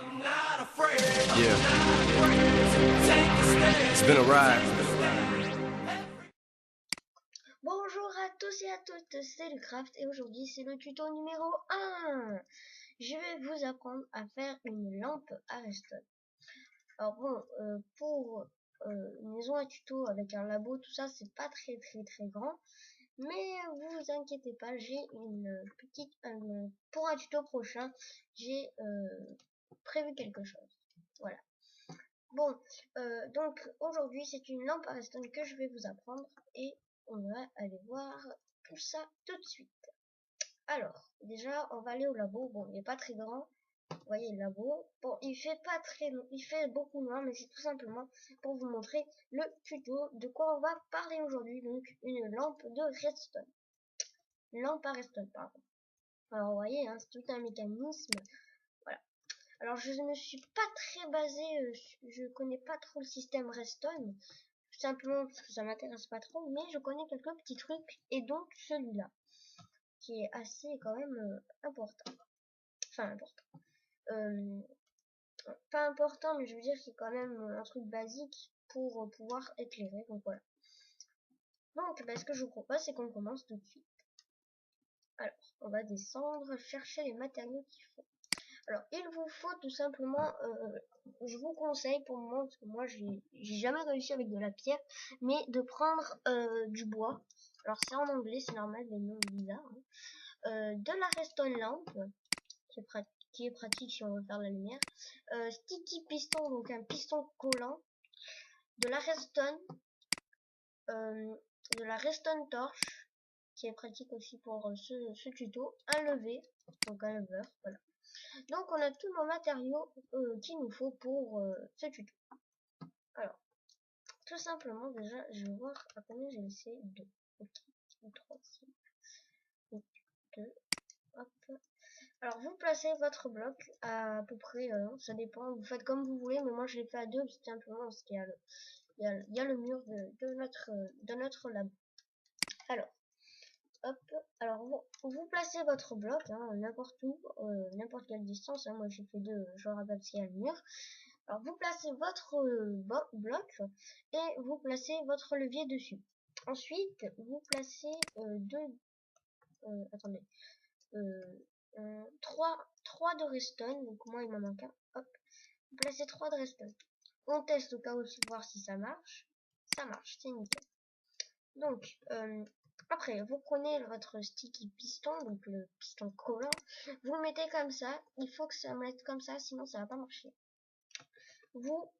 Yeah. It's been a ride. Bonjour à tous et à toutes, c'est Lucraft et aujourd'hui c'est le tuto numéro 1. Je vais vous apprendre à faire une lampe à redstone. Alors bon, pour une maison à tuto avec un labo, tout ça c'est pas très grand. Mais vous inquiétez pas, j'ai une petite... pour un tuto prochain, j'ai prévu quelque chose. Voilà. Bon, donc aujourd'hui c'est une lampe à redstone que je vais vous apprendre et on va aller voir tout ça tout de suite. Alors, déjà on va aller au labo. Bon, il n'est pas très grand. Vous voyez le labo. Bon, il fait beaucoup loin, mais c'est tout simplement pour vous montrer le tuto de quoi on va parler aujourd'hui. Donc une lampe de redstone. Une lampe à redstone, pardon. Alors vous voyez, hein, c'est tout un mécanisme. Voilà. Alors je ne suis pas très basé, je connais pas trop le système redstone, tout simplement parce que ça m'intéresse pas trop, mais je connais quelques petits trucs, et donc celui-là, qui est assez quand même important. Enfin important. Pas important, mais je veux dire qu'il est quand même un truc basique pour pouvoir éclairer, donc voilà. Donc ce que je vous propose, c'est qu'on commence tout de suite. Alors, on va descendre, chercher les matériaux qu'il faut. Alors, il vous faut tout simplement, je vous conseille pour le moment, parce que moi j'ai jamais réussi avec de la pierre, mais de prendre du bois. Alors c'est en anglais, c'est normal, les noms bizarres. Hein. De la redstone lamp, qui est pratique si on veut faire de la lumière. Sticky piston, donc un piston collant. De la redstone torche, qui est pratique aussi pour ce tuto. Un lever, donc un lever, voilà. Donc on a tous nos matériaux qu'il nous faut pour ce tuto. Alors, tout simplement déjà, je vais voir à combien j'ai laissé 2. Ok, 3, 6, 2, hop. Alors vous placez votre bloc à peu près, ça dépend, vous faites comme vous voulez, mais moi je l'ai fait à 2 tout simplement parce qu'il y a le mur de notre lab. Alors, hop, alors vous placez votre bloc n'importe où, n'importe quelle distance, hein, moi j'ai fait 2, je rappelle s'il y a le mur. Alors vous placez votre bloc et vous placez votre levier dessus. Ensuite vous placez attendez, 3 de redstone, donc moi il m'en manque un, hop, vous placez 3 de redstone. On teste au cas où pour voir si ça marche, c'est nickel. Donc après vous prenez votre sticky piston, donc le piston collant, vous le mettez comme ça, il faut que ça mette comme ça sinon ça va pas marcher.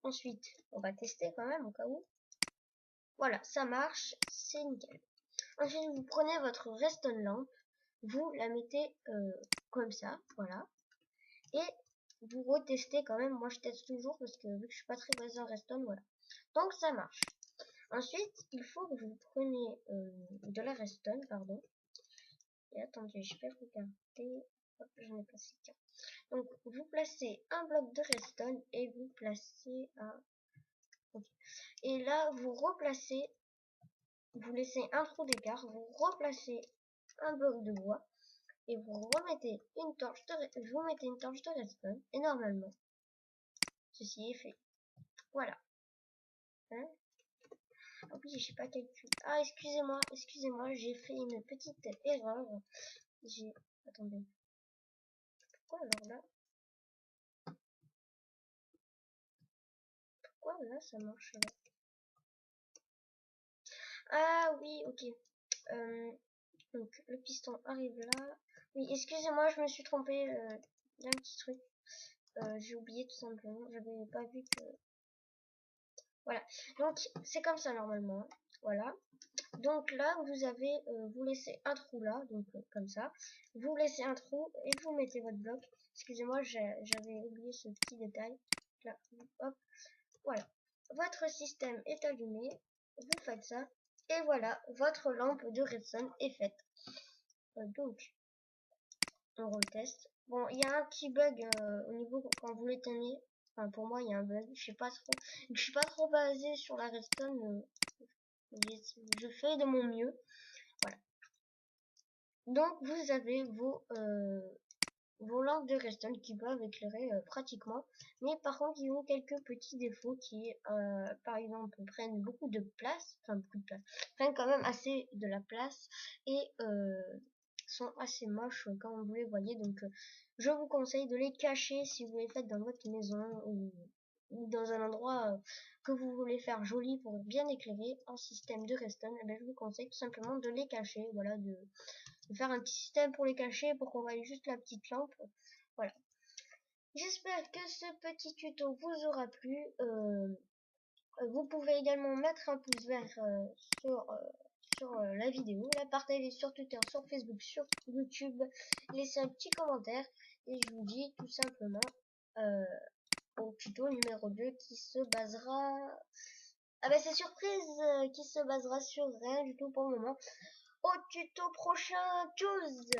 Ensuite, on va tester quand même au cas où. Voilà, ça marche, c'est nickel. Ensuite, vous prenez votre redstone lampe, vous la mettez comme ça, voilà. Et vous retestez quand même, moi je teste toujours parce que vu que je suis pas très basé en redstone, voilà. Donc ça marche. Ensuite, il faut que vous preniez de la redstone, pardon. Et attendez, je vais regarder. Hop, j'en ai placé qu'un. Donc vous placez un bloc de redstone et vous placez à... Okay. Et là, vous replacez, vous laissez un trou d'écart, vous replacez un bloc de bois et vous remettez une torche de redstone et normalement, ceci est fait. Voilà. Hein, ah oui, j'ai pas calculé. Ah, excusez-moi, j'ai fait une petite erreur. Attendez. Pourquoi alors là? Pourquoi là ça marche là? Ah oui, ok. Donc le piston arrive là. Oui, excusez-moi, je me suis trompée. Il y a un petit truc. J'ai oublié tout simplement. J'avais pas vu que... Voilà. Donc c'est comme ça normalement. Voilà. Donc là vous avez, vous laissez un trou là, donc comme ça. Vous laissez un trou et vous mettez votre bloc. Excusez-moi, j'avais oublié ce petit détail. Là, hop. Voilà. Votre système est allumé. Vous faites ça. Et voilà, votre lampe de redstone est faite. Donc, on reteste. Bon, il y a un petit bug au niveau quand vous l'éteignez. Enfin, pour moi, il y a un bug. Je sais pas trop. Je suis pas trop basé sur la redstone. Je fais de mon mieux. Voilà. Donc, vous avez vos lampes de Redstone qui peuvent éclairer pratiquement, mais par contre ils ont quelques petits défauts qui par exemple prennent beaucoup de place, enfin beaucoup de place, prennent quand même assez de la place et sont assez moches quand vous les voyez, donc je vous conseille de les cacher si vous les faites dans votre maison ou dans un endroit que vous voulez faire joli pour bien éclairer en système de Redstone. Eh bien, je vous conseille tout simplement de les cacher, voilà, de faire un petit système pour les cacher pour qu'on voie juste la petite lampe. Voilà. J'espère que ce petit tuto vous aura plu. Vous pouvez également mettre un pouce vert sur la vidéo, la partager sur Twitter, sur Facebook, sur YouTube, laisser un petit commentaire et je vous dis tout simplement au tuto numéro 2 qui se basera... Ah bah c'est surprise, qui se basera sur rien du tout pour le moment. Au tuto prochain, tchuss!